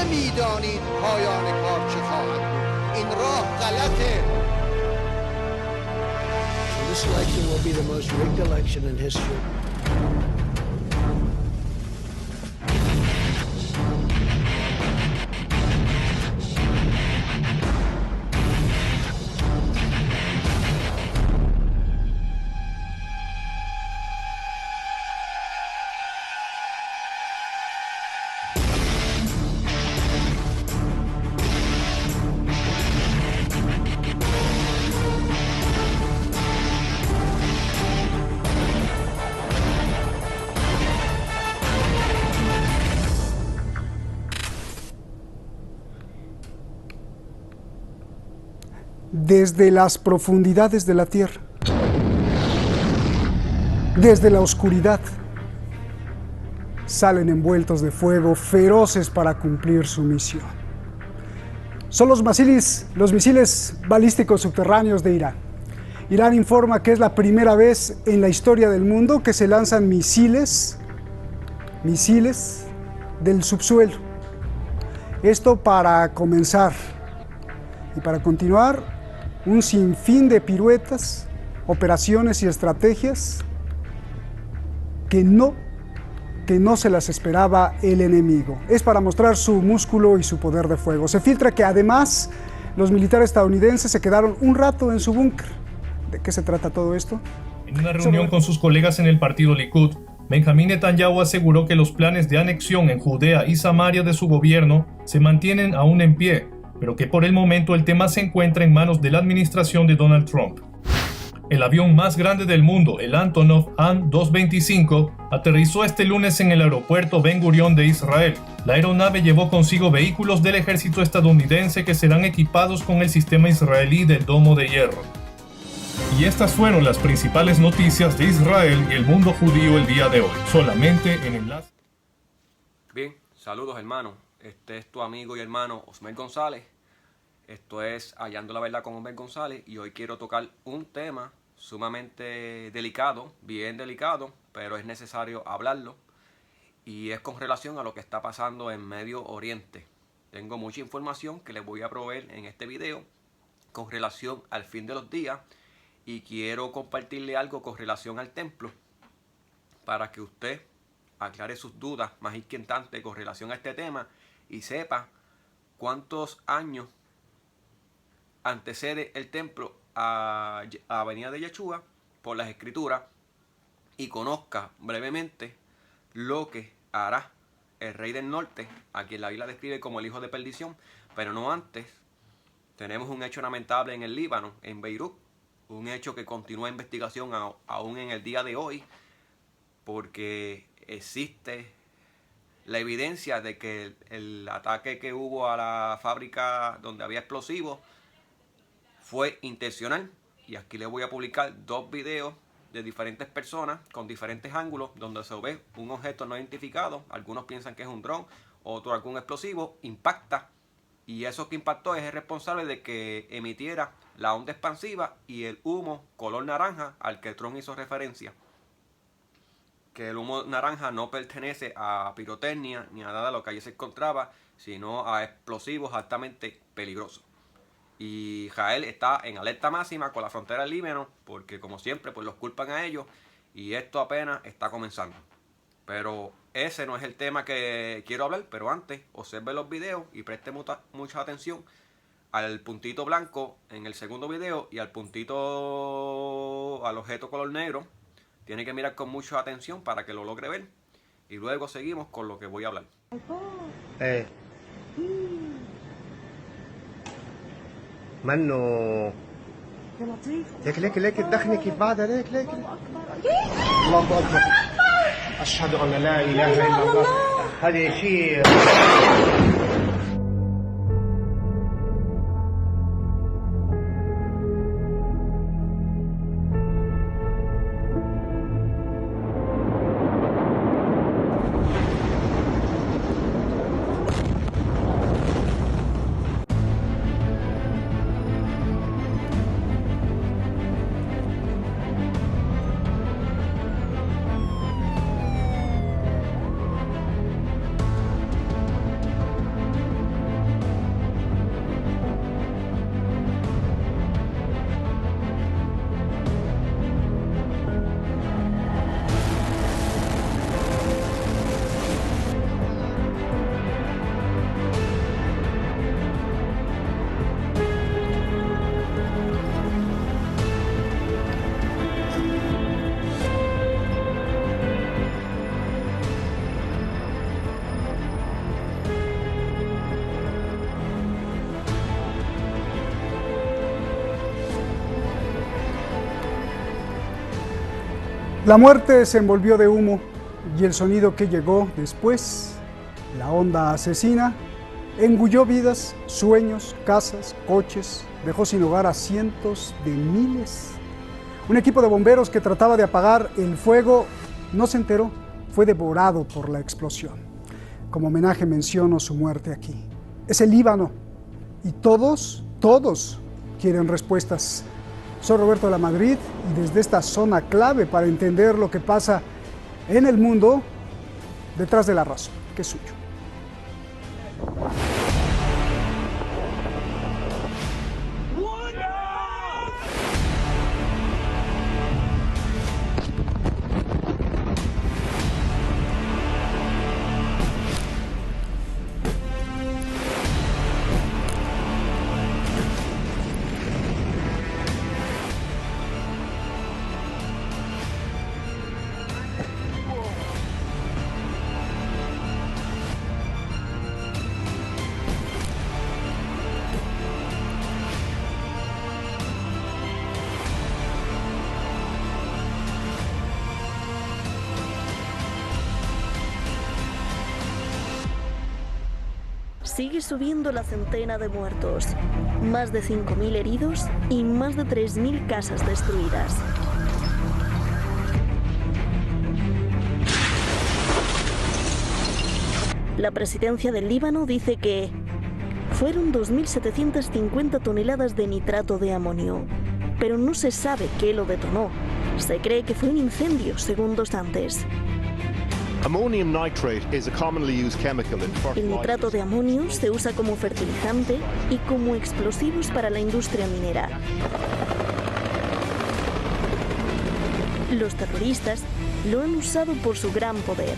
نمیدانید پایان کار چه خواهد بود. این راه غلطه. This election will be the most rigged election in history. Desde las profundidades de la tierra, desde la oscuridad, salen envueltos de fuego, feroces para cumplir su misión. Son los misiles balísticos subterráneos de Irán. Irán informa que es la primera vez en la historia del mundo que se lanzan misiles del subsuelo. Esto para comenzar y para continuar un sinfín de piruetas, operaciones y estrategias que no se las esperaba el enemigo. Es para mostrar su músculo y su poder de fuego. Se filtra que además los militares estadounidenses se quedaron un rato en su búnker. ¿De qué se trata todo esto? En una reunión con sus colegas en el partido Likud, Benjamín Netanyahu aseguró que los planes de anexión en Judea y Samaria de su gobierno se mantienen aún en pie, pero que por el momento el tema se encuentra en manos de la administración de Donald Trump. El avión más grande del mundo, el Antonov An-225, aterrizó este lunes en el aeropuerto Ben Gurion de Israel. La aeronave llevó consigo vehículos del ejército estadounidense que serán equipados con el sistema israelí del Domo de Hierro. Y estas fueron las principales noticias de Israel y el mundo judío el día de hoy, solamente en Enlace. Bien, saludos hermanos. Este es tu amigo y hermano Osmer González. Esto es Hallando la Verdad con Osmer González y hoy quiero tocar un tema sumamente delicado, bien delicado, pero es necesario hablarlo y es con relación a lo que está pasando en Medio Oriente. Tengo mucha información que les voy a proveer en este video con relación al fin de los días y quiero compartirle algo con relación al templo para que usted aclare sus dudas más inquietantes con relación a este tema y sepa cuántos años antecede el templo a Avenida de Yeshua por las escrituras y conozca brevemente lo que hará el rey del norte, a quien la Biblia describe como el hijo de perdición, pero no antes. Tenemos un hecho lamentable en el Líbano, en Beirut, un hecho que continúa investigación aún en el día de hoy, porque existe la evidencia de que el ataque que hubo a la fábrica donde había explosivos fue intencional. Y aquí les voy a publicar dos videos de diferentes personas con diferentes ángulos donde se ve un objeto no identificado. Algunos piensan que es un dron, otro algún explosivo, impacta. Y eso que impactó es el responsable de que emitiera la onda expansiva y el humo color naranja al que Trump hizo referencia. Que el humo naranja no pertenece a pirotecnia ni a nada de lo que allí se encontraba, sino a explosivos altamente peligrosos. Y Israel está en alerta máxima con la frontera del Líbano, porque como siempre pues los culpan a ellos y esto apenas está comenzando. Pero ese no es el tema que quiero hablar, pero antes observe los videos y preste mucha atención al puntito blanco en el segundo video y al puntito, al objeto color negro. Tiene que mirar con mucha atención para que lo logre ver. Y luego seguimos con lo que voy a hablar. منه ليك تدخني كيف بعدها ليك الله أكبر أشهد أن لا إله إلا الله هذا شيء La muerte se envolvió de humo y el sonido que llegó después, la onda asesina, engulló vidas, sueños, casas, coches, dejó sin hogar a cientos de miles. Un equipo de bomberos que trataba de apagar el fuego no se enteró, fue devorado por la explosión. Como homenaje menciono su muerte aquí. Es el Líbano y todos quieren respuestas. Soy Roberto de la Madrid y desde esta zona clave para entender lo que pasa en el mundo, detrás de la razón, que es suyo. Sigue subiendo la centena de muertos, más de 5.000 heridos y más de 3.000 casas destruidas. La presidencia del Líbano dice que fueron 2.750 toneladas de nitrato de amonio, pero no se sabe qué lo detonó. Se cree que fue un incendio segundos antes. Ammonium nitrate is a commonly used chemical in fertilizers. El nitrato de amonio se usa como fertilizante y como explosivos para la industria minera. Los terroristas lo han usado por su gran poder,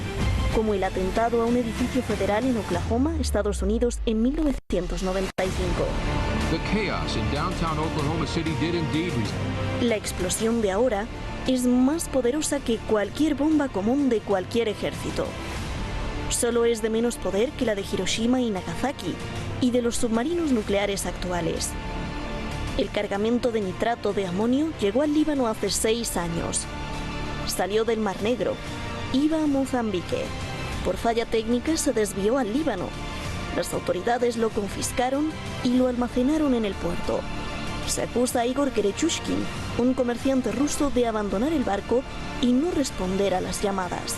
como el atentado a un edificio federal en Oklahoma, Estados Unidos, en 1995. The chaos in downtown Oklahoma City did indeed result. La explosión de ahora es más poderosa que cualquier bomba común de cualquier ejército. Solo es de menos poder que la de Hiroshima y Nagasaki y de los submarinos nucleares actuales. El cargamento de nitrato de amonio llegó al Líbano hace 6 años. Salió del Mar Negro, iba a Mozambique. Por falla técnica se desvió al Líbano. Las autoridades lo confiscaron y lo almacenaron en el puerto. Se acusa a Igor Gerechushkin, un comerciante ruso, de abandonar el barco y no responder a las llamadas.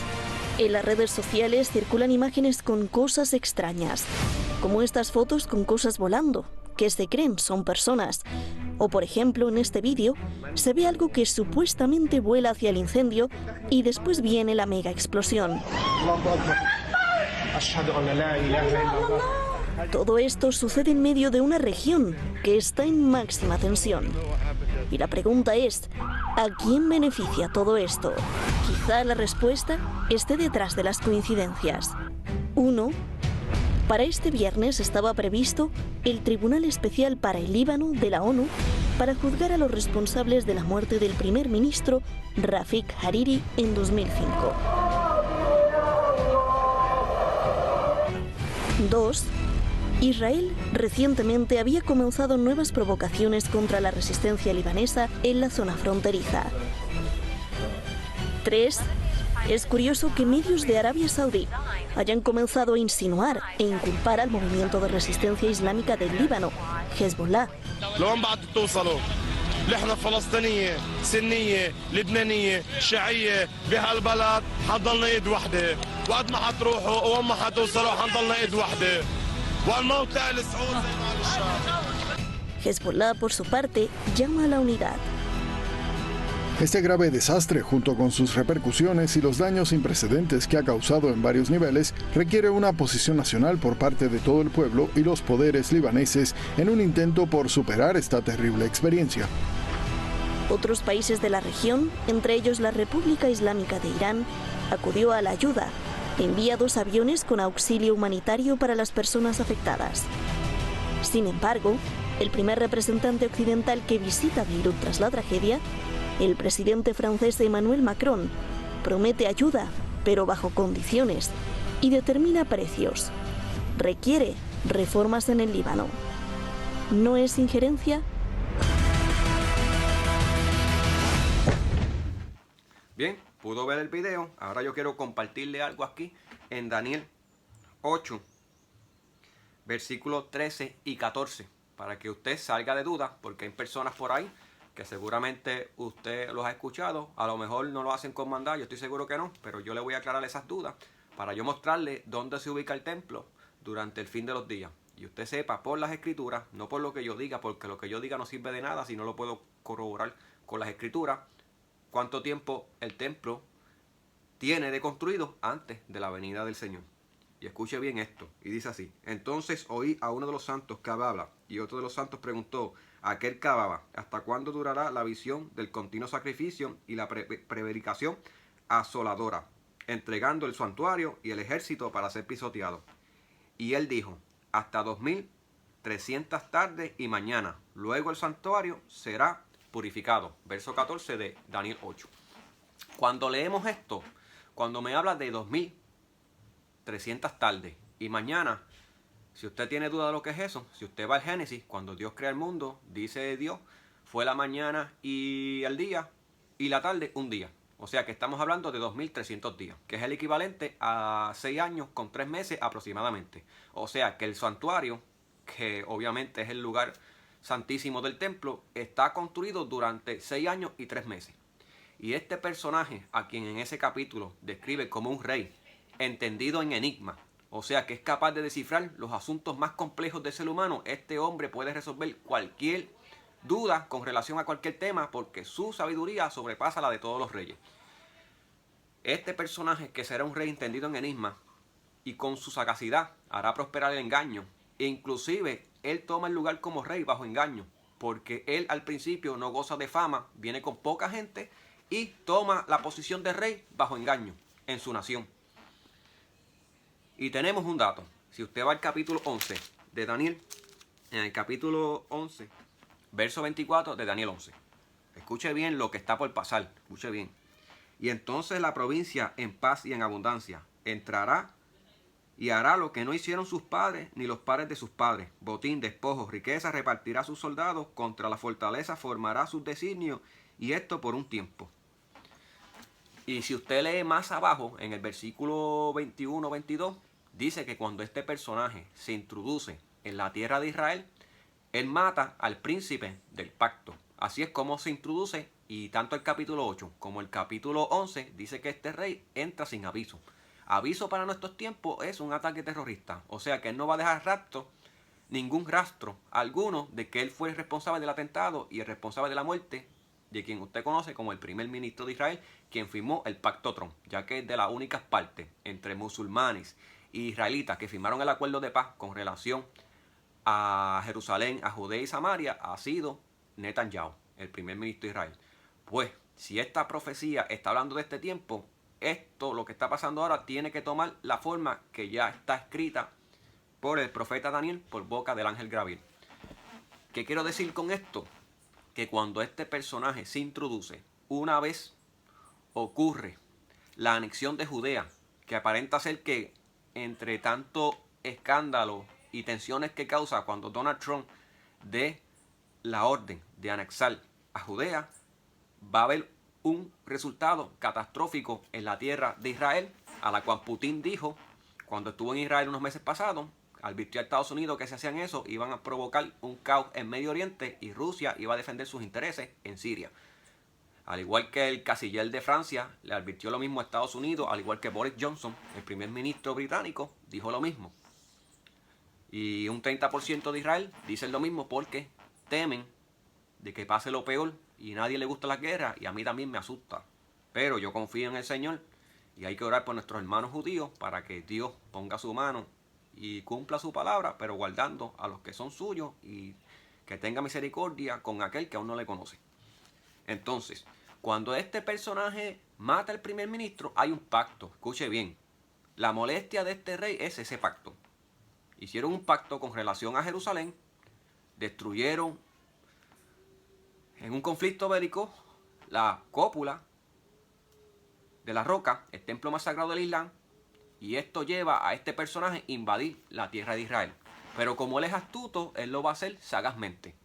En las redes sociales circulan imágenes con cosas extrañas, como estas fotos con cosas volando, que se creen son personas. O por ejemplo, en este vídeo, se ve algo que supuestamente vuela hacia el incendio y después viene la mega explosión. Todo esto sucede en medio de una región que está en máxima tensión. Y la pregunta es, ¿a quién beneficia todo esto? Quizá la respuesta esté detrás de las coincidencias. 1. Para este viernes estaba previsto el Tribunal Especial para el Líbano de la ONU para juzgar a los responsables de la muerte del primer ministro Rafik Hariri en 2005. 2. Israel recientemente había comenzado nuevas provocaciones contra la resistencia libanesa en la zona fronteriza. 3. Es curioso que medios de Arabia Saudí hayan comenzado a insinuar e inculpar al movimiento de resistencia islámica del Líbano, Hezbollah. Hezbollah, por su parte, llama a la unidad. Este grave desastre, junto con sus repercusiones y los daños sin precedentes que ha causado en varios niveles, requiere una posición nacional por parte de todo el pueblo y los poderes libaneses en un intento por superar esta terrible experiencia. Otros países de la región, entre ellos la República Islámica de Irán, acudió a la ayuda. Envía 2 aviones con auxilio humanitario para las personas afectadas. Sin embargo, el primer representante occidental que visita Beirut tras la tragedia, el presidente francés Emmanuel Macron, promete ayuda, pero bajo condiciones, y determina precios. Requiere reformas en el Líbano. ¿No es injerencia? Bien, pudo ver el video. Ahora yo quiero compartirle algo aquí en Daniel 8, versículos 13 y 14, para que usted salga de dudas, porque hay personas por ahí que seguramente usted los ha escuchado, a lo mejor no lo hacen con maldad, yo estoy seguro que no, pero yo le voy a aclarar esas dudas para yo mostrarle dónde se ubica el templo durante el fin de los días. Y usted sepa por las escrituras, no por lo que yo diga, porque lo que yo diga no sirve de nada si no lo puedo corroborar con las escrituras, cuánto tiempo el templo tiene de construido antes de la venida del Señor. Y escuche bien esto, y dice así: entonces oí a uno de los santos que hablaba, y otro de los santos preguntó a aquel que hablaba: ¿hasta cuándo durará la visión del continuo sacrificio y la prevaricación asoladora, entregando el santuario y el ejército para ser pisoteado? Y él dijo: hasta 2300 tardes y mañana, luego el santuario será purificado. Verso 14 de Daniel 8. Cuando leemos esto, cuando me habla de 2300 tardes y mañana, si usted tiene duda de lo que es eso, si usted va al Génesis, cuando Dios crea el mundo, dice Dios, fue la mañana y el día, y la tarde un día. O sea que estamos hablando de 2300 días, que es el equivalente a 6 años con 3 meses aproximadamente. O sea que el santuario, que obviamente es el lugar santísimo del templo, está construido durante 6 años y 3 meses. Y este personaje, a quien en ese capítulo describe como un rey, entendido en enigma, o sea que es capaz de descifrar los asuntos más complejos del ser humano, este hombre puede resolver cualquier duda con relación a cualquier tema, porque su sabiduría sobrepasa la de todos los reyes. Este personaje, que será un rey entendido en enigma, y con su sagacidad hará prosperar el engaño, e inclusive él toma el lugar como rey bajo engaño, porque él al principio no goza de fama, viene con poca gente y toma la posición de rey bajo engaño en su nación. Y tenemos un dato: si usted va al capítulo 11 de Daniel, en el capítulo 11, verso 24 de Daniel 11, escuche bien lo que está por pasar, escuche bien. Y entonces la provincia en paz y en abundancia entrará y hará lo que no hicieron sus padres ni los padres de sus padres: botín, despojos, riqueza, repartirá a sus soldados, contra la fortaleza formará sus designios, y esto por un tiempo. Y si usted lee más abajo, en el versículo 21-22, dice que cuando este personaje se introduce en la tierra de Israel, él mata al príncipe del pacto. Así es como se introduce, y tanto el capítulo 8 como el capítulo 11 dice que este rey entra sin aviso. Aviso para nuestros tiempos es un ataque terrorista, o sea que él no va a dejar ningún rastro alguno de que él fue el responsable del atentado y el responsable de la muerte de quien usted conoce como el primer ministro de Israel, quien firmó el pacto Trump, ya que es de las únicas partes entre musulmanes e israelitas que firmaron el acuerdo de paz con relación a Jerusalén, a Judea y Samaria, ha sido Netanyahu, el primer ministro de Israel. Pues, si esta profecía está hablando de este tiempo, esto, lo que está pasando ahora, tiene que tomar la forma que ya está escrita por el profeta Daniel por boca del ángel Gabriel. ¿Qué quiero decir con esto? Que cuando este personaje se introduce, una vez ocurre la anexión de Judea, que aparenta ser que entre tanto escándalo y tensiones que causa cuando Donald Trump dé la orden de anexar a Judea, va a haber un resultado catastrófico en la tierra de Israel, a la cual Putin dijo cuando estuvo en Israel unos meses pasados, advirtió a Estados Unidos que si hacían eso iban a provocar un caos en Medio Oriente y Rusia iba a defender sus intereses en Siria. Al igual que el canciller de Francia le advirtió lo mismo a Estados Unidos, al igual que Boris Johnson, el primer ministro británico, dijo lo mismo. Y un 30% de Israel dicen lo mismo porque temen de que pase lo peor, y a nadie le gusta la guerra y a mí también me asusta. Pero yo confío en el Señor y hay que orar por nuestros hermanos judíos para que Dios ponga su mano y cumpla su palabra, pero guardando a los que son suyos y que tenga misericordia con aquel que aún no le conoce. Entonces, cuando este personaje mata al primer ministro, hay un pacto. Escuche bien, la molestia de este rey es ese pacto. Hicieron un pacto con relación a Jerusalén, destruyeron en un conflicto bélico la cúpula de la roca, el templo más sagrado del Islam, y esto lleva a este personaje a invadir la tierra de Israel. Pero como él es astuto, él lo va a hacer sagazmente.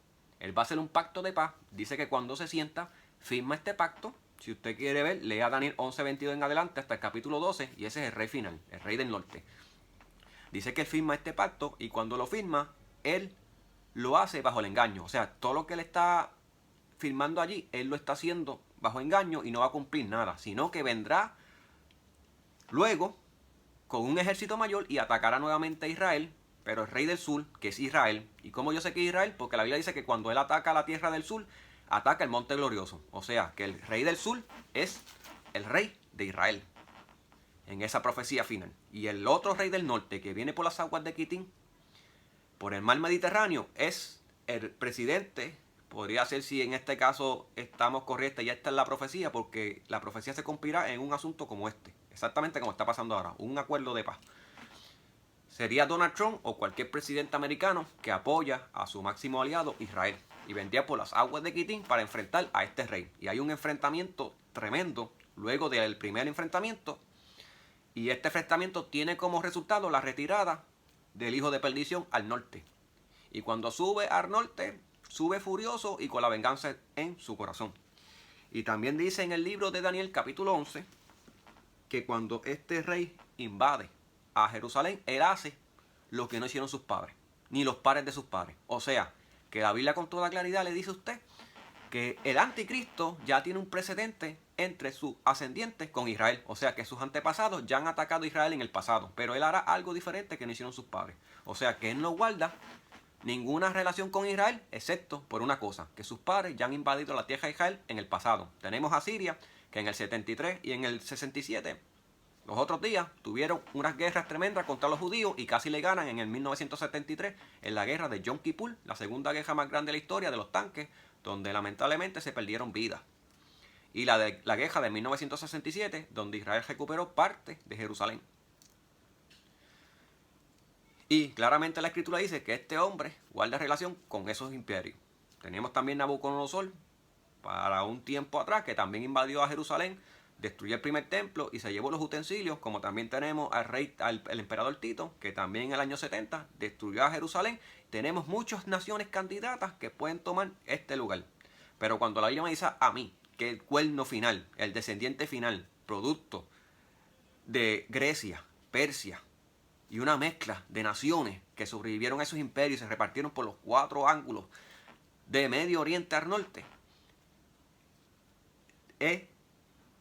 Él va a hacer un pacto de paz. Dice que cuando se sienta, firma este pacto Si usted quiere ver, lea Daniel 11:22 en adelante hasta el capítulo 12 y ese es el rey final, el rey del norte. Dice que él firma este pacto y cuando lo firma, él lo hace bajo el engaño. O sea, todo lo que él está firmando allí, él lo está haciendo bajo engaño y no va a cumplir nada, sino que vendrá luego con un ejército mayor y atacará nuevamente a Israel, pero el rey del sur, que es Israel. ¿Y cómo yo sé que es Israel? Porque la Biblia dice que cuando él ataca la tierra del sur, ataca el monte glorioso. O sea, que el rey del sur es el rey de Israel, en esa profecía final. Y el otro rey del norte, que viene por las aguas de Quitín, por el mar Mediterráneo, es el presidente. Podría ser, si en este caso estamos correctos, ya está en la profecía, porque la profecía se cumplirá en un asunto como este, exactamente como está pasando ahora, un acuerdo de paz. Sería Donald Trump o cualquier presidente americano que apoya a su máximo aliado, Israel, y vendría por las aguas de Quitín para enfrentar a este rey. Y hay un enfrentamiento tremendo luego del primer enfrentamiento, y este enfrentamiento tiene como resultado la retirada del hijo de perdición al norte. Y cuando sube al norte, sube furioso y con la venganza en su corazón. Y también dice en el libro de Daniel capítulo 11 que cuando este rey invade a Jerusalén, él hace lo que no hicieron sus padres, ni los padres de sus padres. O sea, que la Biblia con toda claridad le dice a usted que el anticristo ya tiene un precedente entre sus ascendientes con Israel. O sea, que sus antepasados ya han atacado a Israel en el pasado, pero él hará algo diferente que no hicieron sus padres. O sea, que él no guarda ninguna relación con Israel, excepto por una cosa, que sus padres ya han invadido la tierra de Israel en el pasado. Tenemos a Siria, que en el 73 y en el 67, los otros días, tuvieron unas guerras tremendas contra los judíos y casi le ganan en el 1973 en la guerra de Yom Kippur, la segunda guerra más grande de la historia de los tanques, donde lamentablemente se perdieron vidas. Y la guerra de 1967, donde Israel recuperó parte de Jerusalén. Y claramente la escritura dice que este hombre guarda relación con esos imperios. Tenemos también Nabucodonosor, para un tiempo atrás, que también invadió a Jerusalén, destruyó el primer templo y se llevó los utensilios, como también tenemos al emperador Tito, que también en el año 70 destruyó a Jerusalén. Tenemos muchas naciones candidatas que pueden tomar este lugar. Pero cuando la Biblia me dice a mí que el cuerno final, el descendiente final, producto de Grecia, Persia y una mezcla de naciones que sobrevivieron a esos imperios y se repartieron por los 4 ángulos de Medio Oriente al norte,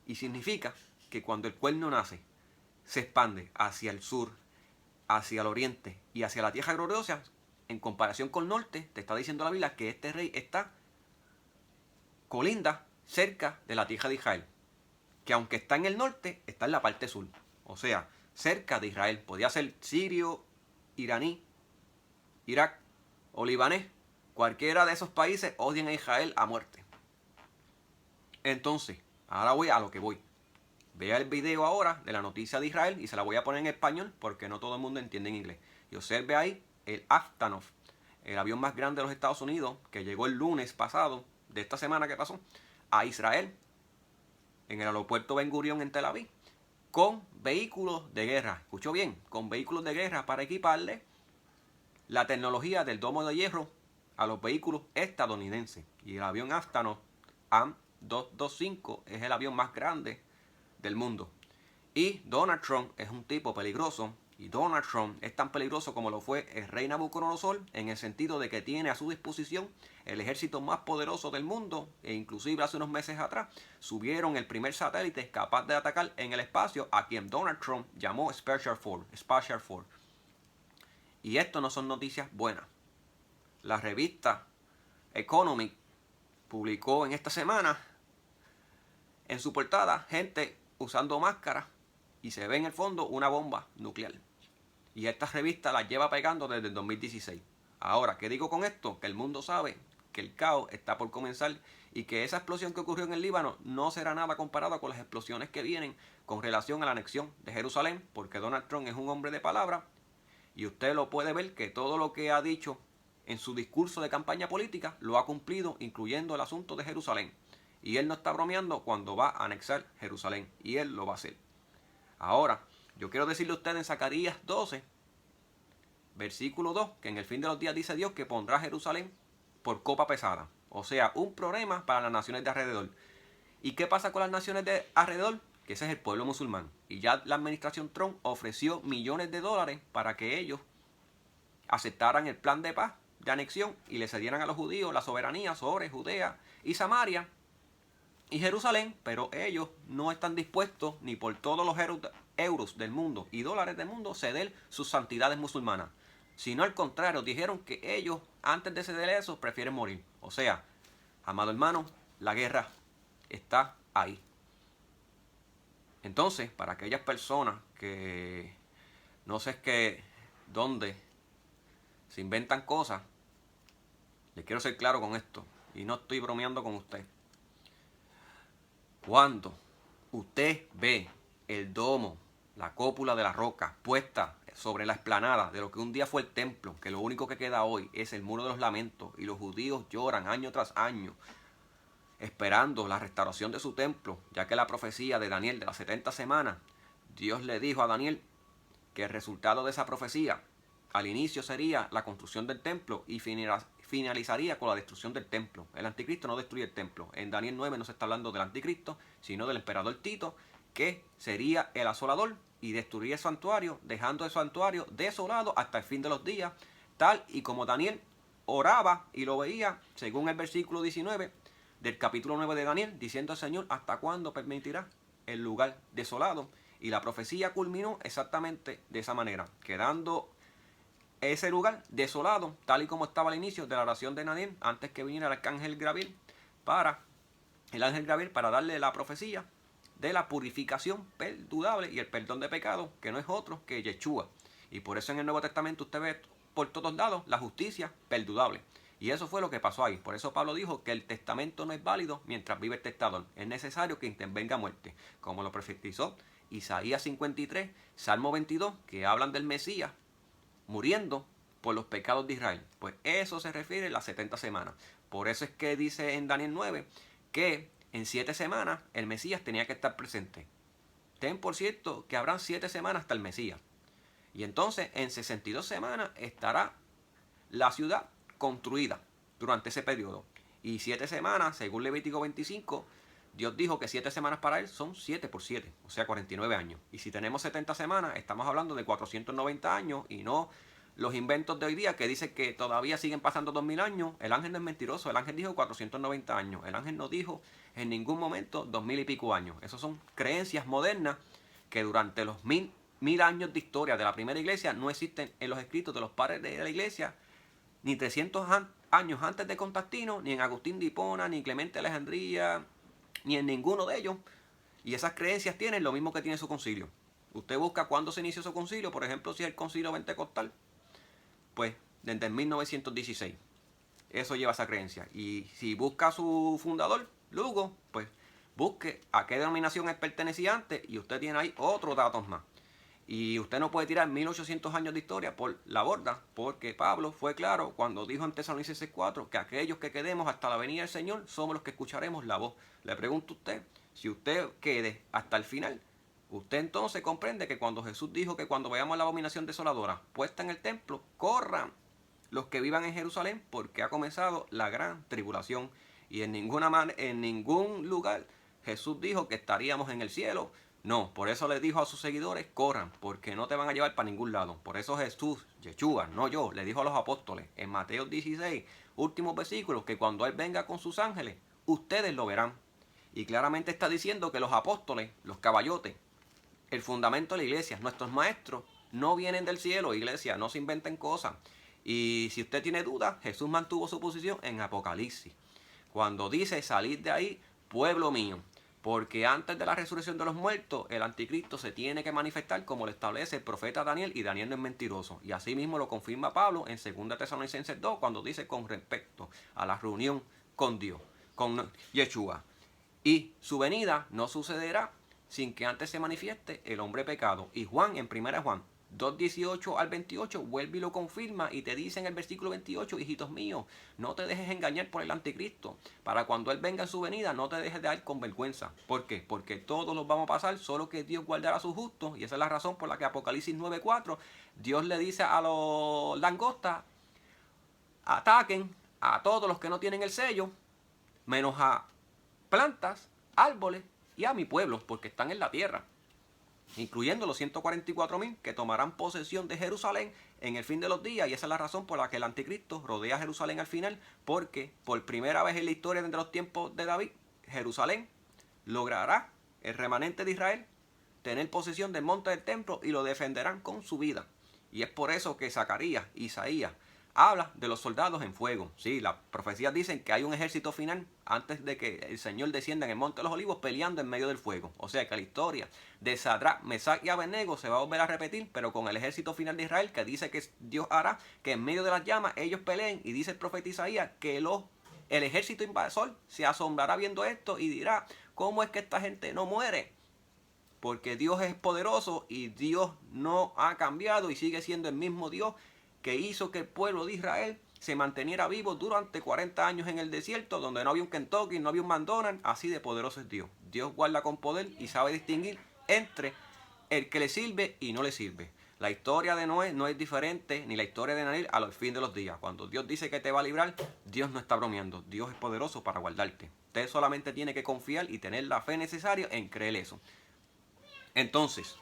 y significa que cuando el cuerno nace, se expande hacia el sur, hacia el oriente y hacia la tierra gloriosa, en comparación con el norte, te está diciendo la Biblia que este rey está colinda cerca de la tierra de Israel, que aunque está en el norte, está en la parte sur, o sea, cerca de Israel. Podía ser sirio, iraní, Irak o libanés. Cualquiera de esos países odian a Israel a muerte. Entonces, ahora voy a lo que voy. Vea el video ahora de la noticia de Israel y se la voy a poner en español porque no todo el mundo entiende en inglés. Y observe ahí el Antonov, el avión más grande de los Estados Unidos, que llegó el lunes pasado, de esta semana que pasó, a Israel, en el aeropuerto Ben Gurion en Tel Aviv, con vehículos de guerra. Escuchó bien, con vehículos de guerra para equiparle la tecnología del domo de hierro a los vehículos estadounidenses. Y el avión Antonov AN-225 es el avión más grande del mundo. Y Donald Trump es un tipo peligroso. Y Donald Trump es tan peligroso como lo fue el rey Nabucodonosor, en el sentido de que tiene a su disposición el ejército más poderoso del mundo. E inclusive hace unos meses atrás subieron el primer satélite capaz de atacar en el espacio, a quien Donald Trump llamó Special Force. Y esto no son noticias buenas. La revista Economic publicó en esta semana en su portada gente usando máscaras y se ve en el fondo una bomba nuclear. Y esta revista la lleva pegando desde el 2016. Ahora, ¿qué digo con esto? Que el mundo sabe que el caos está por comenzar y que esa explosión que ocurrió en el Líbano no será nada comparada con las explosiones que vienen con relación a la anexión de Jerusalén, porque Donald Trump es un hombre de palabra y usted lo puede ver que todo lo que ha dicho en su discurso de campaña política lo ha cumplido, incluyendo el asunto de Jerusalén. Y él no está bromeando cuando va a anexar Jerusalén, y él lo va a hacer. Ahora, yo quiero decirle a ustedes en Zacarías 12, versículo 2, que en el fin de los días dice Dios que pondrá Jerusalén por copa pesada. O sea, un problema para las naciones de alrededor. ¿Y qué pasa con las naciones de alrededor? Que ese es el pueblo musulmán. Y ya la administración Trump ofreció millones de dólares para que ellos aceptaran el plan de paz, de anexión, y le cedieran a los judíos la soberanía sobre Judea y Samaria y Jerusalén, pero ellos no están dispuestos ni por todos los euros del mundo y dólares del mundo ceder sus santidades musulmanas, sino al contrario, dijeron que ellos antes de ceder eso prefieren morir. O sea, amado hermano, la guerra está ahí. Entonces, para aquellas personas que no sé dónde se inventan cosas, les quiero ser claro con esto, y no estoy bromeando con usted. Cuando usted ve el domo, la cúpula de la roca puesta sobre la explanada de lo que un día fue el templo, que lo único que queda hoy es el muro de los lamentos, y los judíos lloran año tras año esperando la restauración de su templo, ya que la profecía de Daniel de las 70 semanas, Dios le dijo a Daniel que el resultado de esa profecía al inicio sería la construcción del templo y finalizaría con la destrucción del templo. El anticristo no destruye el templo. En Daniel 9 no se está hablando del anticristo, sino del emperador Tito, que sería el asolador y destruiría el santuario, dejando el santuario desolado hasta el fin de los días, tal y como Daniel oraba y lo veía, según el versículo 19 del capítulo 9 de Daniel, diciendo al Señor, ¿hasta cuándo permitirá el lugar desolado? Y la profecía culminó exactamente de esa manera, quedando ese lugar desolado, tal y como estaba al inicio de la oración de Daniel, antes que viniera el ángel Gabriel para darle la profecía de la purificación perdurable y el perdón de pecado, que no es otro que Yeshua. Y por eso en el Nuevo Testamento usted ve por todos lados la justicia perdurable. Y eso fue lo que pasó ahí. Por eso Pablo dijo que el testamento no es válido mientras vive el testador. Es necesario que intervenga muerte, como lo profetizó Isaías 53, Salmo 22, que hablan del Mesías muriendo por los pecados de Israel. Pues eso se refiere a las 70 semanas. Por eso es que dice en Daniel 9 que en 7 semanas el Mesías tenía que estar presente. Ten por cierto que habrán 7 semanas hasta el Mesías. Y entonces en 62 semanas estará la ciudad construida durante ese periodo. Y 7 semanas, según Levítico 25, Dios dijo que 7 semanas para él son 7 por 7, o sea 49 años. Y si tenemos 70 semanas, estamos hablando de 490 años y no los inventos de hoy día que dicen que todavía siguen pasando 2000 años. El ángel no es mentiroso, el ángel dijo 490 años. El ángel no dijo en ningún momento 2000 y pico años. Esas son creencias modernas que durante los mil años de historia de la primera iglesia no existen en los escritos de los padres de la iglesia, ni 300 años antes de Constantino, ni en Agustín de Hipona, ni Clemente de Alejandría, ni en ninguno de ellos. Y esas creencias tienen lo mismo que tiene su concilio. Usted busca cuándo se inició su concilio, por ejemplo, si es el concilio pentecostal, pues desde el 1916. Eso lleva esa creencia. Y si busca a su fundador, Lugo, pues busque a qué denominación él pertenecía antes y usted tiene ahí otros datos más. Y usted no puede tirar 1800 años de historia por la borda, porque Pablo fue claro cuando dijo en Tesalonicenses 4 que aquellos que quedemos hasta la venida del Señor somos los que escucharemos la voz. Le pregunto a usted, si usted quede hasta el final, usted entonces comprende que cuando Jesús dijo que cuando veamos la abominación desoladora puesta en el templo, corran los que vivan en Jerusalén, porque ha comenzado la gran tribulación. Y en ningún lugar Jesús dijo que estaríamos en el cielo. No, por eso le dijo a sus seguidores, corran, porque no te van a llevar para ningún lado. Por eso Jesús, Yeshua, no yo, le dijo a los apóstoles en Mateo 16, últimos versículos, que cuando Él venga con sus ángeles, ustedes lo verán. Y claramente está diciendo que los apóstoles, los caballotes, el fundamento de la iglesia, nuestros maestros, no vienen del cielo, iglesia, no se inventen cosas. Y si usted tiene dudas, Jesús mantuvo su posición en Apocalipsis, cuando dice, salid de ahí, pueblo mío. Porque antes de la resurrección de los muertos, el anticristo se tiene que manifestar como lo establece el profeta Daniel, y Daniel no es mentiroso. Y así mismo lo confirma Pablo en 2 Tesalonicenses 2, cuando dice con respecto a la reunión con Dios, con Yeshua. Y su venida no sucederá sin que antes se manifieste el hombre pecado. Y Juan, en 1 Juan 2:18 al 28, vuelve y lo confirma y te dice en el versículo 28, hijitos míos, no te dejes engañar por el anticristo, para cuando él venga en su venida no te dejes de dar con vergüenza. ¿Por qué? Porque todos los vamos a pasar, solo que Dios guardará a sus justos, y esa es la razón por la que Apocalipsis 9:4, Dios le dice a los langostas, ataquen a todos los que no tienen el sello, menos a plantas árboles y a mi pueblo, porque están en la tierra, incluyendo los 144,000 que tomarán posesión de Jerusalén en el fin de los días. Y esa es la razón por la que el anticristo rodea a Jerusalén al final, porque por primera vez en la historia de los tiempos de David, Jerusalén logrará, el remanente de Israel, tener posesión del monte del templo y lo defenderán con su vida. Y es por eso que Zacarías, Isaías, habla de los soldados en fuego. Sí, las profecías dicen que hay un ejército final antes de que el Señor descienda en el Monte de los Olivos peleando en medio del fuego. O sea que la historia de Sadrach, Mesach y Abednego se va a volver a repetir, pero con el ejército final de Israel, que dice que Dios hará que en medio de las llamas ellos peleen. Y dice el profeta Isaías que el ejército invasor se asombrará viendo esto y dirá: ¿cómo es que esta gente no muere? Porque Dios es poderoso y Dios no ha cambiado y sigue siendo el mismo Dios que hizo que el pueblo de Israel se manteniera vivo durante 40 años en el desierto, donde no había un Kentucky, no había un McDonald's. Así de poderoso es Dios. Dios guarda con poder y sabe distinguir entre el que le sirve y no le sirve. La historia de Noé no es diferente, ni la historia de Daniel a los fin de los días. Cuando Dios dice que te va a librar, Dios no está bromeando. Dios es poderoso para guardarte. Usted solamente tiene que confiar y tener la fe necesaria en creer eso. Entonces,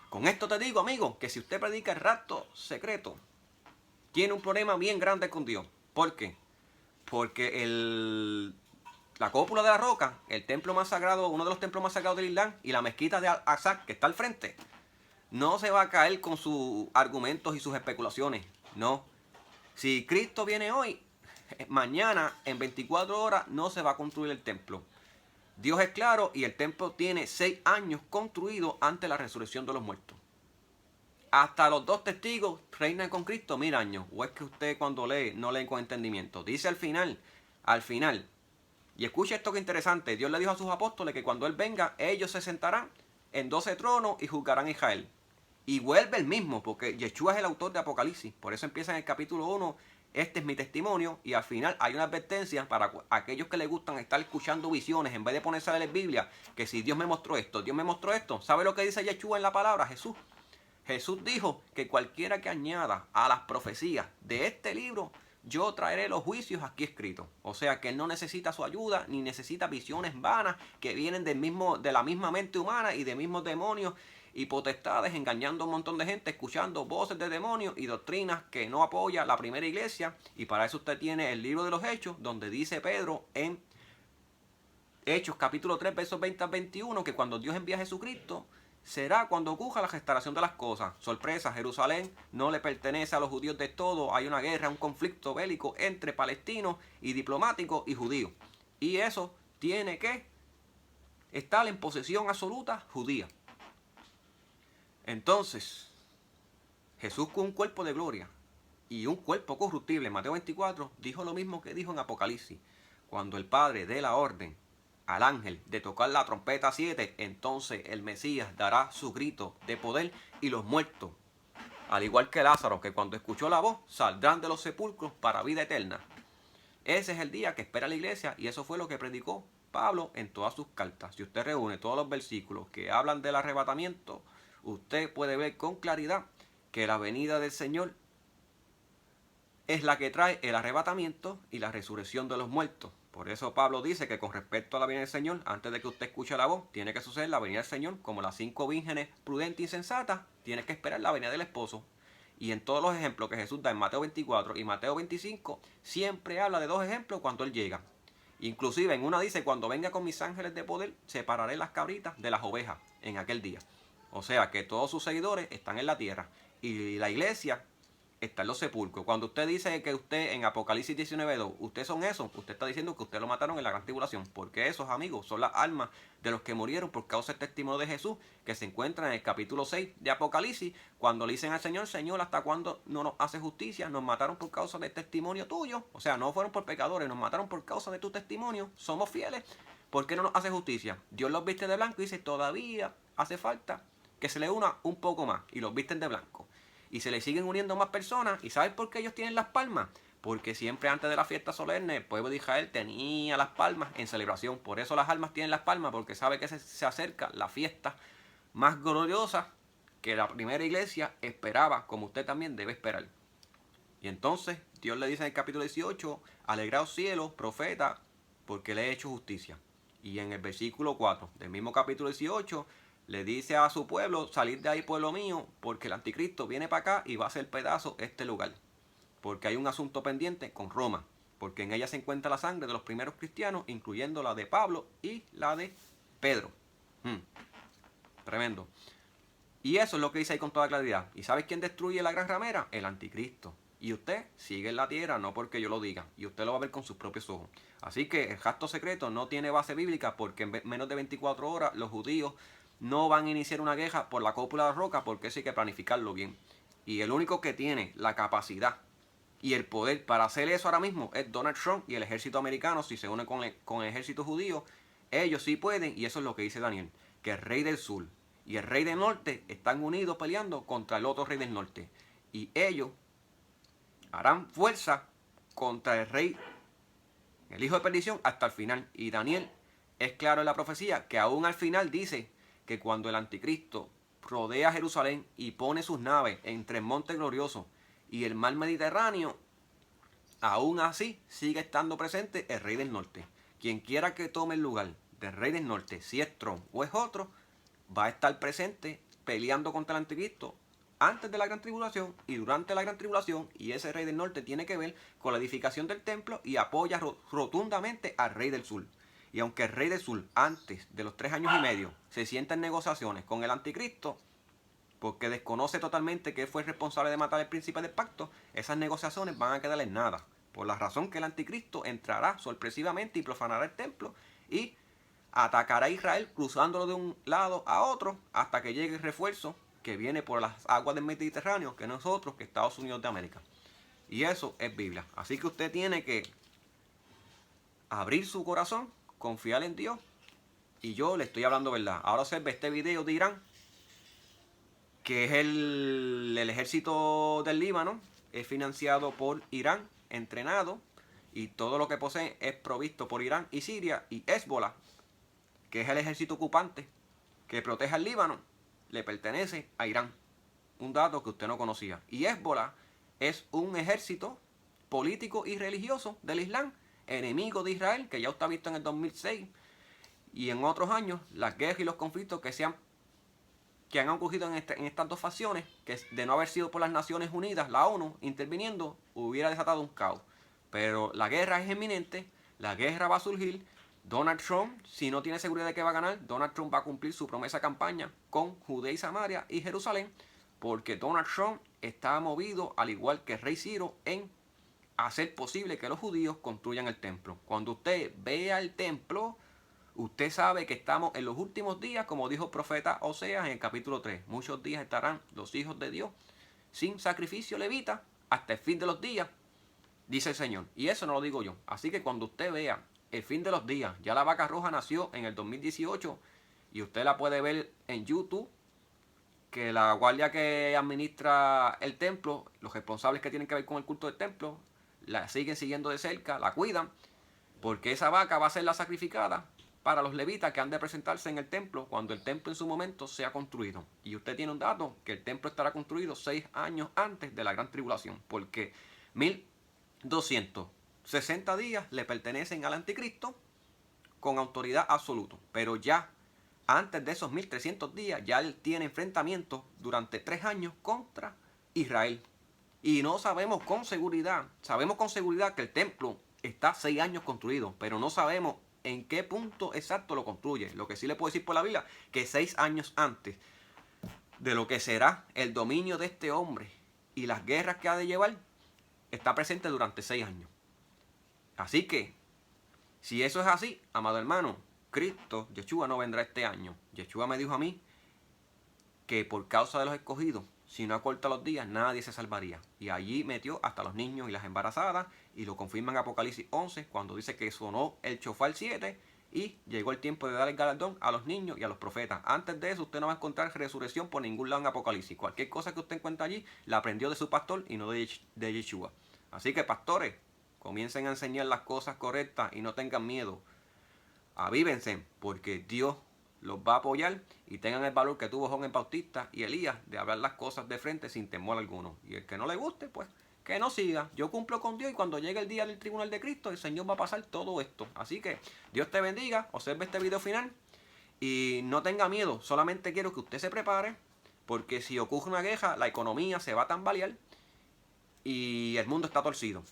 con esto te digo, amigo, que si usted predica el rapto secreto, tiene un problema bien grande con Dios. ¿Por qué? Porque la cúpula de la roca, el templo más sagrado, uno de los templos más sagrados del Islam, y la mezquita de Al-Aqsa, que está al frente, no se va a caer con sus argumentos y sus especulaciones. No. Si Cristo viene hoy, mañana, en 24 horas, no se va a construir el templo. Dios es claro y el templo tiene 6 años construido antes de la resurrección de los muertos. Hasta los 2 testigos reinan con Cristo 1000 años. ¿O es que usted cuando lee no lee con entendimiento? Dice al final, y escucha esto que interesante, Dios le dijo a sus apóstoles que cuando Él venga, ellos se sentarán en 12 tronos y juzgarán a Israel. Y vuelve el mismo, porque Yeshua es el autor de Apocalipsis. Por eso empieza en el capítulo 1, este es mi testimonio, y al final hay una advertencia para aquellos que les gustan estar escuchando visiones, en vez de ponerse a leer Biblia, que si Dios me mostró esto, Dios me mostró esto. ¿Sabe lo que dice Yeshua en la palabra? Jesús. Jesús dijo que cualquiera que añada a las profecías de este libro, yo traeré los juicios aquí escritos. O sea que Él no necesita su ayuda, ni necesita visiones vanas que vienen de la misma mente humana y de mismos demonios y potestades, engañando a un montón de gente, escuchando voces de demonios y doctrinas que no apoya la primera iglesia. Y para eso usted tiene el libro de los Hechos, donde dice Pedro en Hechos capítulo 3, versos 20 al 21, que cuando Dios envía a Jesucristo, será cuando ocurra la restauración de las cosas. Sorpresa, Jerusalén no le pertenece a los judíos de todo. Hay una guerra, un conflicto bélico entre palestinos y diplomáticos y judíos. Y eso tiene que estar en posesión absoluta judía. Entonces, Jesús con un cuerpo de gloria y un cuerpo corruptible, en Mateo 24, dijo lo mismo que dijo en Apocalipsis. Cuando el Padre dé la orden al ángel de tocar la trompeta 7, entonces el Mesías dará su grito de poder y los muertos, al igual que Lázaro, que cuando escuchó la voz, saldrán de los sepulcros para vida eterna. Ese es el día que espera la iglesia y eso fue lo que predicó Pablo en todas sus cartas. Si usted reúne todos los versículos que hablan del arrebatamiento, usted puede ver con claridad que la venida del Señor es la que trae el arrebatamiento y la resurrección de los muertos. Por eso Pablo dice que con respecto a la venida del Señor, antes de que usted escuche la voz, tiene que suceder la venida del Señor, como las 5 vírgenes prudentes y sensatas, tiene que esperar la venida del esposo. Y en todos los ejemplos que Jesús da en Mateo 24 y Mateo 25, siempre habla de 2 ejemplos cuando Él llega. Inclusive en una dice, cuando venga con mis ángeles de poder, separaré las cabritas de las ovejas en aquel día. O sea que todos sus seguidores están en la tierra y la iglesia está en los sepulcros. Cuando usted dice que usted en Apocalipsis 19:2, usted son esos, usted está diciendo que usted lo mataron en la gran tribulación. Porque esos, amigos, son las almas de los que murieron por causa del testimonio de Jesús, que se encuentra en el capítulo 6 de Apocalipsis, cuando le dicen al Señor, Señor, ¿hasta cuándo no nos hace justicia? Nos mataron por causa del testimonio tuyo. O sea, no fueron por pecadores, nos mataron por causa de tu testimonio. Somos fieles. ¿Por qué no nos hace justicia? Dios los viste de blanco y dice, todavía hace falta que se le una un poco más, y los visten de blanco. Y se le siguen uniendo más personas. ¿Y sabes por qué ellos tienen las palmas? Porque siempre antes de la fiesta solemne, el pueblo de Israel tenía las palmas en celebración. Por eso las almas tienen las palmas, porque sabe que se acerca la fiesta más gloriosa que la primera iglesia esperaba, como usted también debe esperar. Y entonces Dios le dice en el capítulo 18, alegraos cielos, profeta, porque le he hecho justicia. Y en el versículo 4 del mismo capítulo 18 le dice a su pueblo, salid de ahí, pueblo mío, porque el anticristo viene para acá y va a hacer pedazo este lugar. Porque hay un asunto pendiente con Roma, porque en ella se encuentra la sangre de los primeros cristianos, incluyendo la de Pablo y la de Pedro. Tremendo. Y eso es lo que dice ahí con toda claridad. ¿Y sabes quién destruye la gran ramera? El anticristo. Y usted sigue en la tierra, no porque yo lo diga. Y usted lo va a ver con sus propios ojos. Así que el rapto secreto no tiene base bíblica, porque en menos de 24 horas los judíos no van a iniciar una guerra por la cúpula de la roca, porque eso hay que planificarlo bien. Y el único que tiene la capacidad y el poder para hacer eso ahora mismo es Donald Trump y el ejército americano. Si se une con el ejército judío, ellos sí pueden. Y eso es lo que dice Daniel, que el rey del sur y el rey del norte están unidos peleando contra el otro rey del norte. Y ellos harán fuerza contra el rey, el hijo de perdición, hasta el final. Y Daniel es claro en la profecía que aún al final dice que cuando el anticristo rodea Jerusalén y pone sus naves entre el monte glorioso y el mar Mediterráneo, aún así sigue estando presente el rey del norte. Quien quiera que tome el lugar del rey del norte, si es Trump o es otro, va a estar presente peleando contra el anticristo antes de la gran tribulación y durante la gran tribulación. Y ese rey del norte tiene que ver con la edificación del templo y apoya rotundamente al rey del sur. Y aunque el rey del sur, antes de los 3 años y medio, se sienta en negociaciones con el anticristo, porque desconoce totalmente que fue el responsable de matar al príncipe del pacto, esas negociaciones van a quedar en nada. Por la razón que el anticristo entrará sorpresivamente y profanará el templo y atacará a Israel cruzándolo de un lado a otro hasta que llegue el refuerzo que viene por las aguas del Mediterráneo, que no es otro que Estados Unidos de América. Y eso es Biblia. Así que usted tiene que abrir su corazón, confiar en Dios. Y yo le estoy hablando verdad. Ahora observe este video de Irán, que es el ejército del Líbano, es financiado por Irán, entrenado, y todo lo que posee es provisto por Irán y Siria. Y Hezbollah, que es el ejército ocupante que protege al Líbano, le pertenece a Irán. Un dato que usted no conocía. Y Hezbollah es un ejército político y religioso del Islam, enemigo de Israel, que ya está visto en el 2006 y en otros años. Las guerras y los conflictos que han ocurrido en estas dos facciones, que de no haber sido por las Naciones Unidas, la ONU, interviniendo, hubiera desatado un caos. Pero la guerra es inminente, la guerra va a surgir. Donald Trump, si no tiene seguridad de que va a ganar, Donald Trump va a cumplir su promesa de campaña con Judea y Samaria y Jerusalén, porque Donald Trump está movido, al igual que el rey Ciro, en hacer posible que los judíos construyan el templo. Cuando usted vea el templo, usted sabe que estamos en los últimos días, como dijo el profeta Oseas en el capítulo 3. Muchos días estarán los hijos de Dios sin sacrificio levita hasta el fin de los días, dice el Señor. Y eso no lo digo yo. Así que cuando usted vea el fin de los días, ya la vaca roja nació en el 2018 y usted la puede ver en YouTube, que la guardia que administra el templo, los responsables que tienen que ver con el culto del templo, la siguen siguiendo de cerca, la cuidan, porque esa vaca va a ser la sacrificada para los levitas que han de presentarse en el templo cuando el templo en su momento sea construido. Y usted tiene un dato, que el templo estará construido 6 años antes de la gran tribulación, porque 1260 días le pertenecen al anticristo con autoridad absoluta. Pero ya antes de esos 1300 días, ya él tiene enfrentamientos durante 3 años contra Israel. Y no sabemos con seguridad, que el templo está 6 años construido, pero no sabemos en qué punto exacto lo construye. Lo que sí le puedo decir por la Biblia, que 6 años antes de lo que será el dominio de este hombre y las guerras que ha de llevar, está presente durante 6 años. Así que, si eso es así, amado hermano, Cristo, Yeshua, no vendrá este año. Yeshua me dijo a mí que por causa de los escogidos, si no acorta los días, nadie se salvaría. Y allí metió hasta los niños y las embarazadas, y lo confirma en Apocalipsis 11, cuando dice que sonó el shofar 7, y llegó el tiempo de dar el galardón a los niños y a los profetas. Antes de eso, usted no va a encontrar resurrección por ningún lado en Apocalipsis. Cualquier cosa que usted encuentre allí, la aprendió de su pastor y no de Yeshua. Así que, pastores, comiencen a enseñar las cosas correctas y no tengan miedo. Avívense, porque Dios los va a apoyar, y tengan el valor que tuvo Juan el Bautista y Elías de hablar las cosas de frente sin temor alguno. Y el que no le guste, pues que no siga. Yo cumplo con Dios y cuando llegue el día del tribunal de Cristo, el Señor va a pasar todo esto. Así que Dios te bendiga, observe este video final y no tenga miedo. Solamente quiero que usted se prepare, porque si ocurre una guerra, la economía se va a tambalear y el mundo está torcido.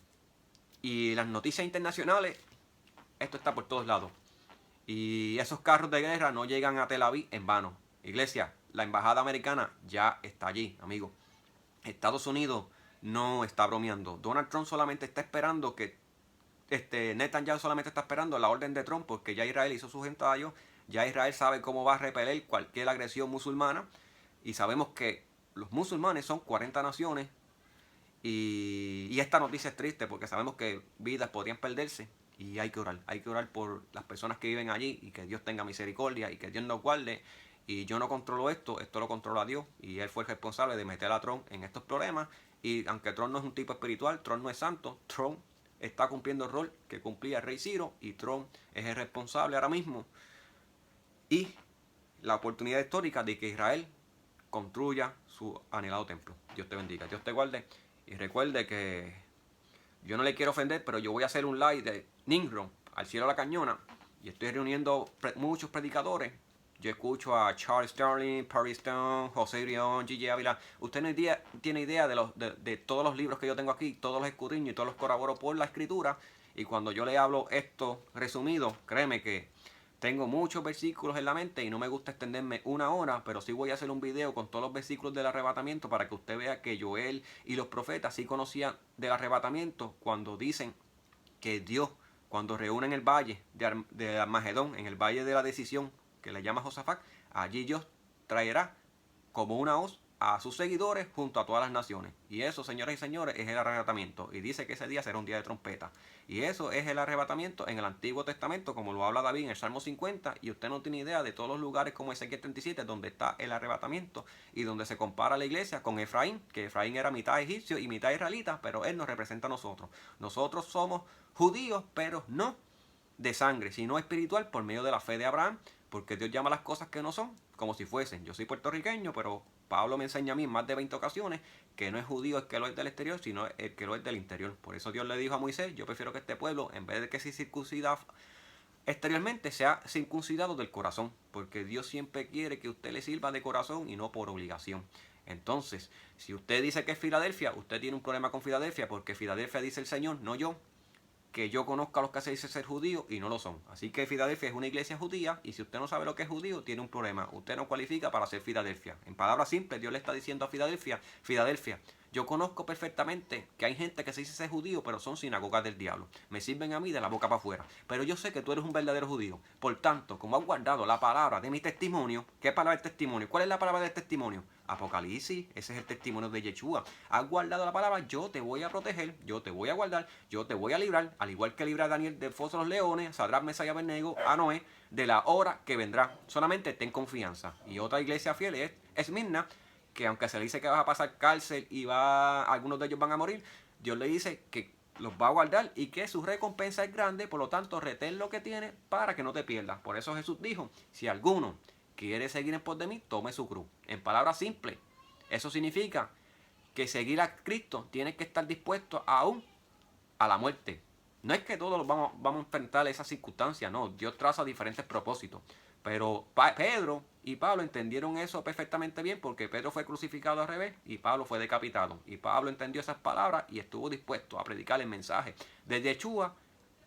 Y las noticias internacionales, esto está por todos lados. Y esos carros de guerra no llegan a Tel Aviv en vano. Iglesia, la embajada americana ya está allí, amigo. Estados Unidos no está bromeando. Donald Trump solamente está esperando que Netanyahu solamente está esperando la orden de Trump, porque ya Israel hizo sus ensayos, ya Israel sabe cómo va a repeler cualquier agresión musulmana, y sabemos que los musulmanes son 40 naciones, y esta noticia es triste porque sabemos que vidas podrían perderse, y hay que orar por las personas que viven allí, y que Dios tenga misericordia, y que Dios nos guarde. Y yo no controlo esto lo controla Dios, y Él fue el responsable de meter a Trump en estos problemas. Y aunque Trump no es un tipo espiritual, Trump no es santo, Trump está cumpliendo el rol que cumplía el rey Ciro, y Trump es el responsable ahora mismo. Y la oportunidad histórica de que Israel construya su anhelado templo. Dios te bendiga, Dios te guarde. Y recuerde que yo no le quiero ofender, pero yo voy a hacer un live de Nimrod al cielo de la cañona, y estoy reuniendo muchos predicadores. Yo escucho a Charles Sterling, Perry Stone, José Brión, G.J. Ávila. Usted no tiene idea de todos los libros que yo tengo aquí, todos los escudriño y todos los corroboro por la escritura. Y cuando yo le hablo esto resumido, créeme que tengo muchos versículos en la mente y no me gusta extenderme una hora, pero sí voy a hacer un video con todos los versículos del arrebatamiento para que usted vea que Joel y los profetas sí conocían del arrebatamiento cuando dicen que Dios, cuando reúnen el valle de Armagedón, en el valle de la decisión, que le llama Josafat, allí Dios traerá como una hoz a sus seguidores junto a todas las naciones. Y eso, señoras y señores, es el arrebatamiento. Y dice que ese día será un día de trompeta. Y eso es el arrebatamiento en el Antiguo Testamento, como lo habla David en el Salmo 50. Y usted no tiene idea de todos los lugares como Ezequiel 37, donde está el arrebatamiento. Y donde se compara la iglesia con Efraín, que Efraín era mitad egipcio y mitad israelita, pero él nos representa a nosotros. Nosotros somos judíos, pero no de sangre, sino espiritual, por medio de la fe de Abraham. Porque Dios llama las cosas que no son como si fuesen. Yo soy puertorriqueño, pero Pablo me enseña a mí en más de 20 ocasiones que no es judío el que lo es del exterior, sino el que lo es del interior. Por eso Dios le dijo a Moisés, yo prefiero que este pueblo, en vez de que se circuncida exteriormente, sea circuncidado del corazón. Porque Dios siempre quiere que usted le sirva de corazón y no por obligación. Entonces, si usted dice que es Filadelfia, usted tiene un problema con Filadelfia, porque Filadelfia dice el Señor, no yo, que yo conozco a los que se dice ser judíos y no lo son. Así que Filadelfia es una iglesia judía, y si usted no sabe lo que es judío, tiene un problema. Usted no cualifica para ser Filadelfia. En palabras simples, Dios le está diciendo a Filadelfia, yo conozco perfectamente que hay gente que se dice ser judío, pero son sinagogas del diablo. Me sirven a mí de la boca para afuera. Pero yo sé que tú eres un verdadero judío. Por tanto, como has guardado la palabra de mi testimonio, ¿qué palabra es testimonio? ¿Cuál es la palabra del testimonio? Apocalipsis, ese es el testimonio de Yeshua. Has guardado la palabra, yo te voy a proteger, yo te voy a guardar, yo te voy a librar, al igual que libra a Daniel del foso de los leones, Sadrach, Mesach y Abednego, a Noé, de la hora que vendrá. Solamente ten confianza. Y otra iglesia fiel es Esmirna, que aunque se le dice que vas a pasar cárcel y algunos de ellos van a morir, Dios le dice que los va a guardar y que su recompensa es grande, por lo tanto retén lo que tiene para que no te pierdas. Por eso Jesús dijo, si alguno quiere seguir en pos de mí, tome su cruz. En palabras simples, eso significa que seguir a Cristo tienes que estar dispuesto aún a la muerte. No es que todos vamos a enfrentar esas circunstancias, no. Dios traza diferentes propósitos. Pero Pedro y Pablo entendieron eso perfectamente bien, porque Pedro fue crucificado al revés y Pablo fue decapitado. Y Pablo entendió esas palabras y estuvo dispuesto a predicar el mensaje de Yeshua,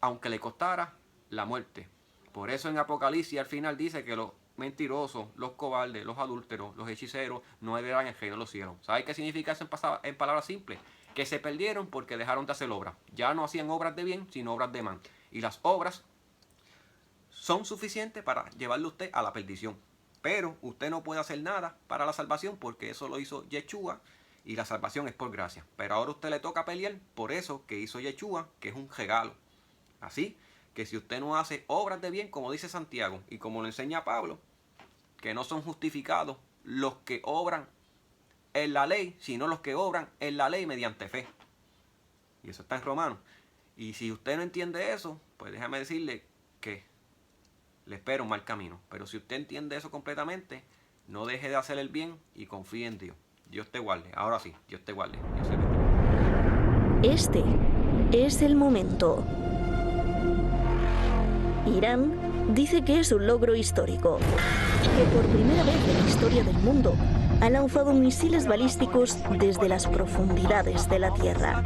aunque le costara la muerte. Por eso en Apocalipsis al final dice que los mentirosos, los cobardes, los adúlteros, los hechiceros no heredarán el reino de los cielos. ¿Sabes qué significa eso en palabras simples? Que se perdieron porque dejaron de hacer obras. Ya no hacían obras de bien, sino obras de mal. Y las obras son suficientes para llevarle a usted a la perdición. Pero usted no puede hacer nada para la salvación, porque eso lo hizo Yeshua y la salvación es por gracia. Pero ahora a usted le toca pelear por eso que hizo Yeshua, que es un regalo. Así que si usted no hace obras de bien, como dice Santiago y como lo enseña Pablo, que no son justificados los que obran en la ley, sino los que obran en la ley mediante fe. Y eso está en Romanos. Y si usted no entiende eso, pues déjame decirle que le espera un mal camino. Pero si usted entiende eso completamente, no deje de hacer el bien y confíe en Dios. Dios te guarde. Ahora sí, Dios te guarde. Dios te bendiga. Este es el momento. Irán dice que es un logro histórico, que por primera vez en la historia del mundo ha lanzado misiles balísticos desde las profundidades de la Tierra.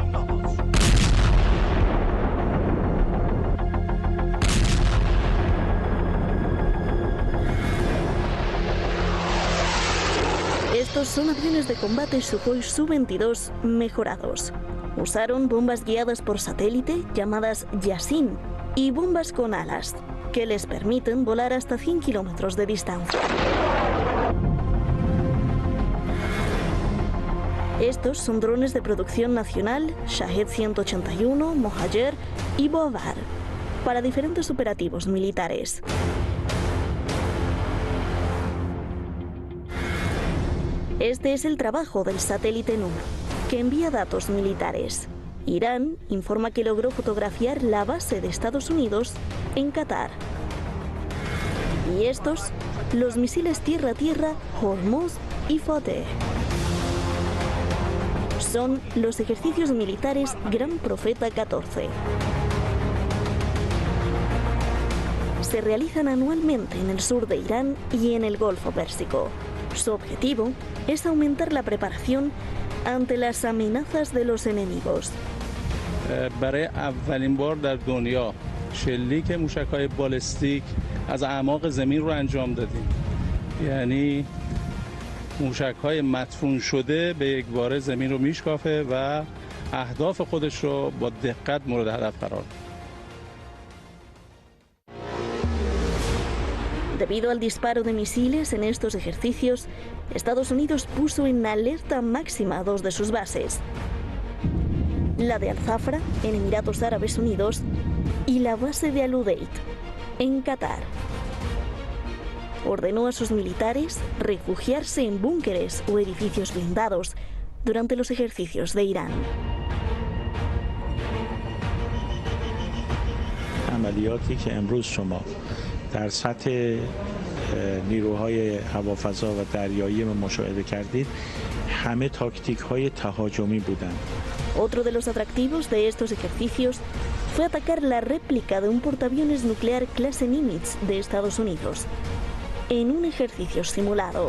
Estos son aviones de combate Sukhoi Su-22 mejorados. Usaron bombas guiadas por satélite llamadas Yasin y bombas con alas, que les permiten volar hasta 100 kilómetros de distancia. Estos son drones de producción nacional Shahed 181, Mohajer y Bovar, para diferentes operativos militares. Este es el trabajo del satélite Nur, que envía datos militares. Irán informa que logró fotografiar la base de Estados Unidos en Qatar. Y estos, los misiles tierra-tierra Hormuz y Fateh. Son los ejercicios militares Gran Profeta 14. Se realizan anualmente en el sur de Irán y en el Golfo Pérsico. Su objetivo es aumentar la preparación ante las amenazas de los enemigos. برای اولین بار در دنیا شلیک موشک‌های بالستیک از اعماق زمین رو انجام دادیم. یعنی موشک‌های مدفون شده به یک باره زمین رو میشکافه و اهداف خودش رو با دقت مورد هدف قرار میده. Debido al disparo de misiles en estos ejercicios, Estados Unidos puso en alerta máxima dos de sus bases. La de Al-Zafra, en Emiratos Árabes Unidos, y la base de Al-Udeid, en Qatar. Ordenó a sus militares refugiarse en búnkeres o edificios blindados durante los ejercicios de Irán. عملیاتی که امروز شما در سطح نیروهای هوافضا و دریایی مشاهده کردید همه تاکتیک‌های تهاجمی بودند. Otro de los atractivos de estos ejercicios fue atacar la réplica de un portaaviones nuclear clase Nimitz de Estados Unidos en un ejercicio simulado.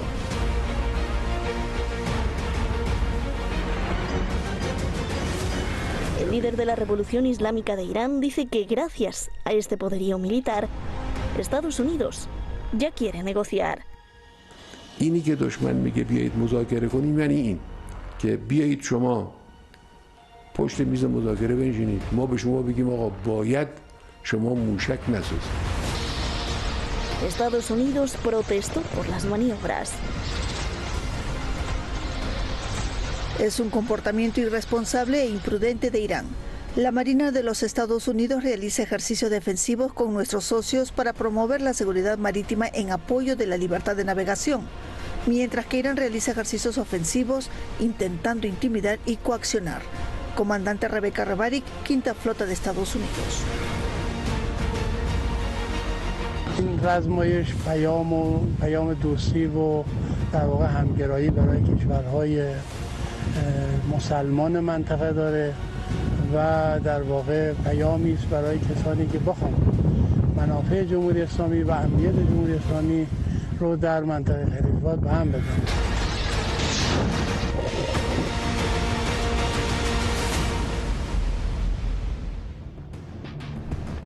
El líder de la Revolución Islámica de Irán dice que gracias a este poderío militar, Estados Unidos ya quiere negociar. اینی که دشمن میگه بیایید مذاکره کنیم یعنی این که بیایید شما پشت میز مذاکره بنشینید ما به شما بگیم آقا باید شما موشک نسازید. Estados Unidos protestó por las maniobras. Es un comportamiento irresponsable e imprudente de Irán. La Marina de los Estados Unidos realiza ejercicios defensivos con nuestros socios para promover la seguridad marítima en apoyo de la libertad de navegación, mientras que Irán realiza ejercicios ofensivos intentando intimidar y coaccionar. Comandante Rebecca Rebarich, Quinta Flota de Estados Unidos. این رزمایش پیام دوستی و در واقع همگرایی برای کشورهای مسلمان منطقه داره و در واقع پیامی است برای کسانی که بخوان منافع جمهوری اسلامی و امنیت جمهوری اسلامی رو در منطقه خلیج فارس به هم بزنند.